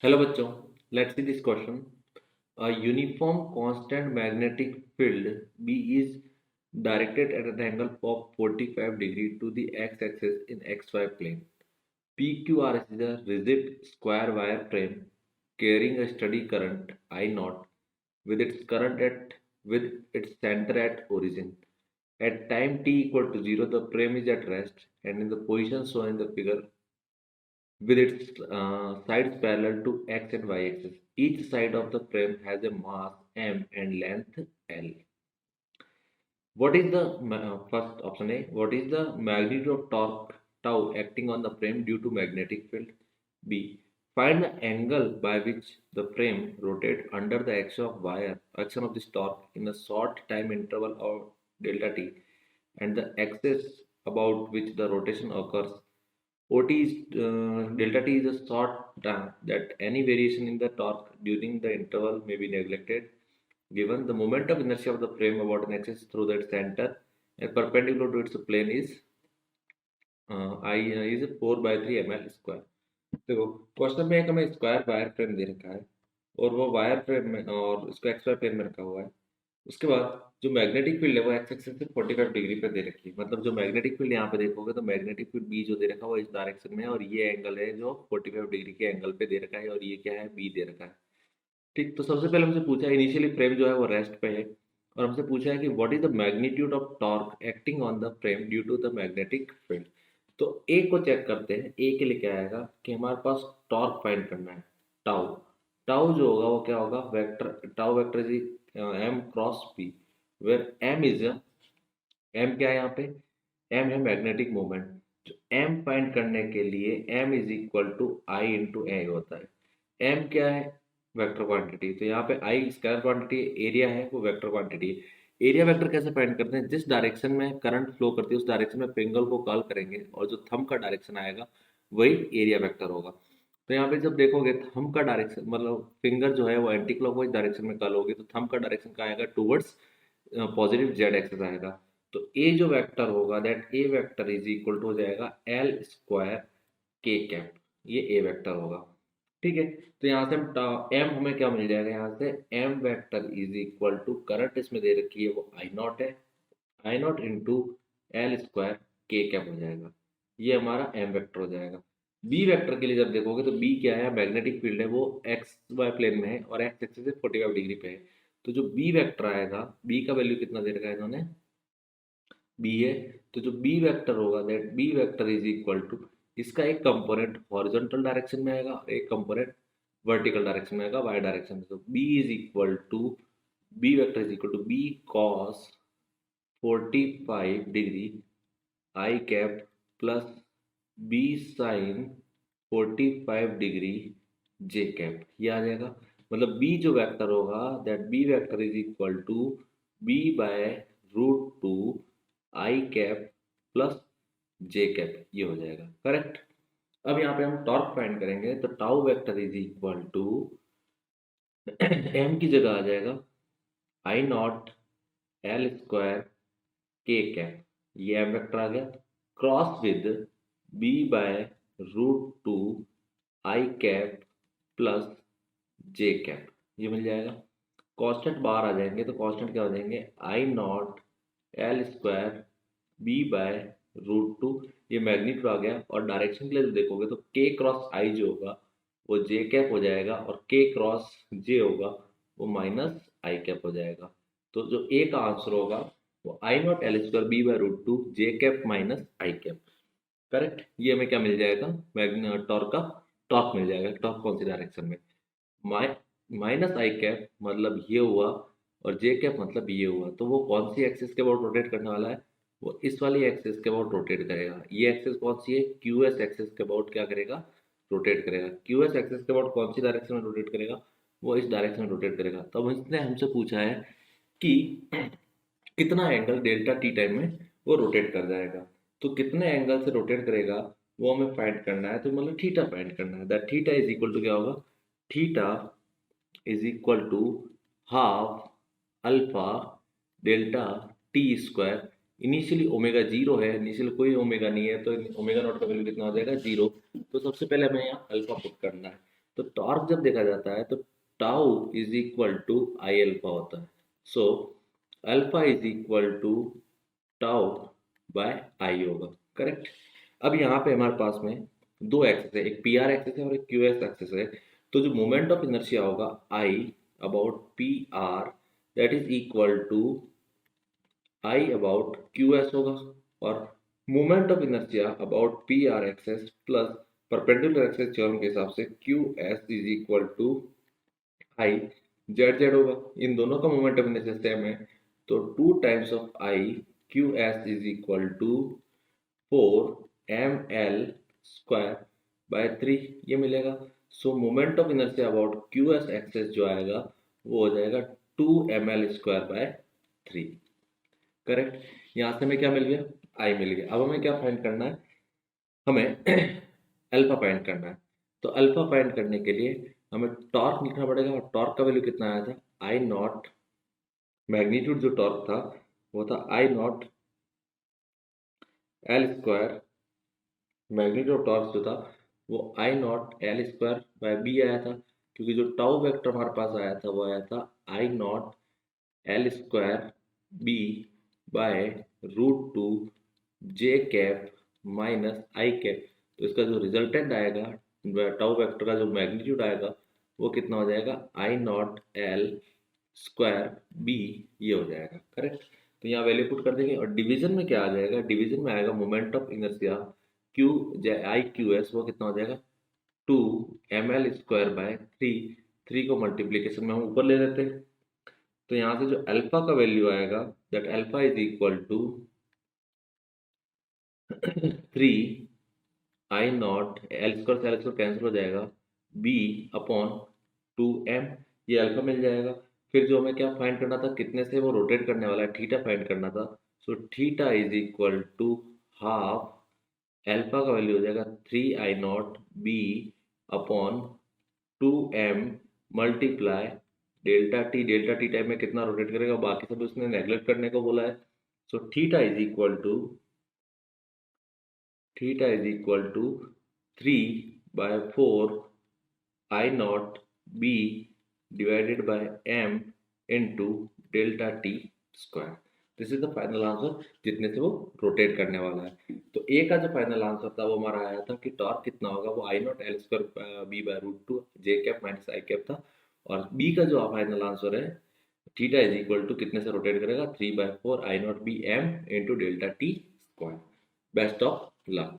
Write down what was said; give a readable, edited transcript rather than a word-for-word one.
Hello बच्चों, let's see this question. A uniform constant magnetic field B is directed at an angle of 45 degree to the x-axis in xy plane. PQRS is a rigid square wire frame carrying a steady current I naught with its center at origin. At time t equal to 0, the frame is at rest and in the position shown in the figure with its sides parallel to x and y axis. Each side of the frame has a mass m and length L. What is the first option A? What is the magnitude of torque tau acting on the frame due to magnetic field? B. Find the angle by which the frame rotates under the action of this torque in a short time interval of delta t and the axis about which the rotation occurs. OT is delta t is a short time that any variation in the torque during the interval may be neglected given the moment of inertia of the frame about an axis through that center and perpendicular to its plane is I is 4/3 ml square. देखो question में एक हमें square wire frame दे रखा है और वो wire frame में और इसको एक्स वाई प्लेन में रखा हुआ है. उसके बाद जो मैग्नेटिक फील्ड है वो एक्स एक्सिस से 45 डिग्री पे दे रखी है. मतलब जो मैग्नेटिक फील्ड यहाँ पे देखोगे तो मैग्नेटिक फील्ड बी जो दे रखा है वो इस डायरेक्शन में है और ये एंगल है जो 45 डिग्री के एंगल पे दे रखा है और ये क्या है बी दे रखा है. ठीक, तो सबसे पहले हमसे पूछा है इनिशियली फ्रेम जो है वो रेस्ट पे है और हमसे पूछा है कि what is the magnitude of torque acting on the frame due to the magnetic field. तो ए को चेक करते हैं. ए के लिए क्या आएगा कि हमारे पास टॉर्क फाइंड करना है. टाउ टाउ जो होगा वो क्या होगा vector tau vector is M cross P where M is M क्या है यहाँ पे एम है मैग्नेटिक मोमेंट. जो एम फाइंड करने के लिए M is equal to I into A होता है. एम क्या है वेक्टर क्वांटिटी. तो यहाँ पे आई स्केलर क्वांटिटी एरिया है वो वेक्टर क्वांटिटी है. एरिया वेक्टर कैसे फाइंड करते हैं जिस डायरेक्शन में करंट फ्लो करती है उस डायरेक्शन में फिंगर को कर्ल करेंगे और जो थंब का डायरेक्शन आएगा वही एरिया वेक्टर होगा. तो यहाँ पे जब देखोगे थंब का डायरेक्शन मतलब फिंगर जो है वो एंटी क्लॉकवाइज डायरेक्शन में कर्ल होगी तो थंब का डायरेक्शन क्या आएगा टूवर्ड्स पॉजिटिव जेड एक्सिस आएगा. तो ए जो वेक्टर होगा that A vector is equal to हो जाएगा एल स्क्वायर के कैप. ये ए वेक्टर होगा. ठीक है, तो यहाँ से हम एम हमें क्या मिल जाएगा यहाँ से M vector is equal to current इसमें दे रखी है वो आई नॉट है. I nought into L square के कैप हो जाएगा. ये हमारा एम वेक्टर हो जाएगा. बी वेक्टर के लिए जब देखोगे तो बी क्या है मैग्नेटिक फील्ड है वो एक्स वाई प्लेन में है और एक्स एक्सिस से 45 डिग्री पे है. तो जो बी वेक्टर आएगा बी का वैल्यू कितना दे रखा है इन्होंने बी है. तो जो बी वेक्टर होगा that B vector is equal to इसका एक कंपोनेंट हॉरिजॉन्टल डायरेक्शन में आएगा और एक कंपोनेंट वर्टिकल डायरेक्शन में आएगा वाई डायरेक्शन में. तो B is equal to B vector is equal to B cos 45 degree I cap plus B sine 45 degree J cap. ये आ जाएगा. मतलब बी जो वेक्टर होगा that B vector is equal to B by root two I cap plus J cap. ये हो जाएगा correct. अब यहाँ पे हम टॉर्क फाइंड करेंगे तो tau vector is equal to M की जगह आ जाएगा आई नॉट एल स्क्वायर के कैप. ये एम वेक्टर आ गया cross with B by root two I cap plus J cap. ये मिल जाएगा. कांस्टेंट बाहर आ जाएंगे तो कांस्टेंट क्या हो जाएंगे I not L square B by root two. ये मैग्नीट्यूड आ गया और डायरेक्शन के लिए जो देखोगे तो के क्रॉस आई जो होगा वो जे कैप हो जाएगा और के क्रॉस जे होगा वो माइनस आई कैप हो जाएगा. तो जो ए का आंसर होगा वो I not L square B by root two J cap minus I cap. Correct. ये हमें क्या मिल जाएगा टॉर्क का टॉर्क मिल जाएगा. टॉर्क कौन सी डायरेक्शन में माइनस आई कैप मतलब ये हुआ और जे कैप मतलब ये हुआ. तो वो कौन सी एक्सिस के अबाउट रोटेट करने वाला है वो इस वाली एक्सिस के अबाउट रोटेट करेगा. ये एक्सिस कौन सी है क्यू एस एक्सिस के अबाउट क्या करेगा रोटेट करेगा. क्यू एस एक्सिस के अबाउट कौन सी डायरेक्शन में रोटेट करेगा वो इस डायरेक्शन में रोटेट करेगा. तब इसने हमसे पूछा है कि कितना एंगल डेल्टा टी टाइम में वो रोटेट कर जाएगा. तो कितने एंगल से रोटेट करेगा वो हमें फाइंड करना है. तो मतलब थीटा फाइंड करना है. That theta is equal to क्या होगा theta is equal to half alpha delta T square. Initially omega zero है इनिशियल कोई ओमेगा नहीं है तो ओमेगा नॉट का वैल्यू कितना हो जाएगा जीरो. तो सबसे पहले हमें यहाँ अल्फा पुट करना है. तो टॉर्क जब देखा जाता है तो tau is equal to I alpha होता है। So alpha is equal to tau by I होगा, करेक्ट। अब यहाँ पे हमारे पास में दो एक्सेस है, एक पी आर एक्सेस है और एक क्यू एस एक्सेस है। तो जो मोमेंट ऑफ इनर्शिया होगा I about P R that is equal to I about Q S होगा, और moment of inertia about P R axis plus perpendicular axis theorem के हिसाब से Q S is equal to I Z Z होगा। इन दोनों का moment of inertia same है, तो 2 times of I Q S is equal to 4 ml square by 3 ये मिलेगा। So moment of inertia about Q S axis जो आएगा वो हो जाएगा 2 ml स्क्वायर बाय 3, करेक्ट। यहाँ से हमें क्या मिल गया, आई मिल गया। अब हमें क्या फाइंड करना है, हमें अल्फा फाइंड करना है। तो अल्फा फाइंड करने के लिए हमें टॉर्क लिखना पड़ेगा, और टॉर्क का वैल्यू कितना आया था, आई नॉट, मैग्नीट्यूड जो टॉर्क था वो था I not L square, magnitude of torque जो था वो I not L square by B आया था, क्योंकि जो टाउ वेक्टर हमारे पास आया था वो आया था I not L square B by root two J cap minus I cap. तो इसका जो रिजल्टेंट आएगा टाउ वेक्टर का जो मैग्नीट्यूड आएगा वो कितना हो जाएगा, I not L square B ये हो जाएगा, करेक्ट। तो यहाँ वैल्यू पुट कर देंगे, और डिवीजन में क्या आ जाएगा, डिवीजन में आएगा moment of inertia Q I Q S वो कितना हो जाएगा 2 ml स्क्वायर बाय 3 को मल्टीप्लीकेशन में हम ऊपर ले लेते हैं। तो यहाँ से जो अल्फा का वैल्यू आएगा that alpha is equal to 3 I not L square से एल स्क्वायर कैंसिल हो जाएगा बी अपॉन 2m, ये अल्फा मिल जाएगा। फिर जो हमें क्या फाइंड करना था, कितने से वो रोटेट करने वाला है, थीटा फाइंड करना था। So theta is equal to half alpha का वैल्यू हो जाएगा 3 I not B upon 2m multiply delta T time में कितना रोटेट करेगा, बाकी सब उसने नेगलेक्ट करने को बोला है। So theta is equal to 3/4 I not B divided by m into delta T square. This is the final answer जितने से वो रोटेट करने वाला है। तो ए का जो फाइनल आंसर था वो हमारा आया था कि टॉर्क कितना होगा, वो I not L square B by root two J cap minus I cap था। और बी का जो फाइनल आंसर है थीटा इज इक्वल टू कितने से रोटेट करेगा 3/4 I not B M into delta T square. Best of luck.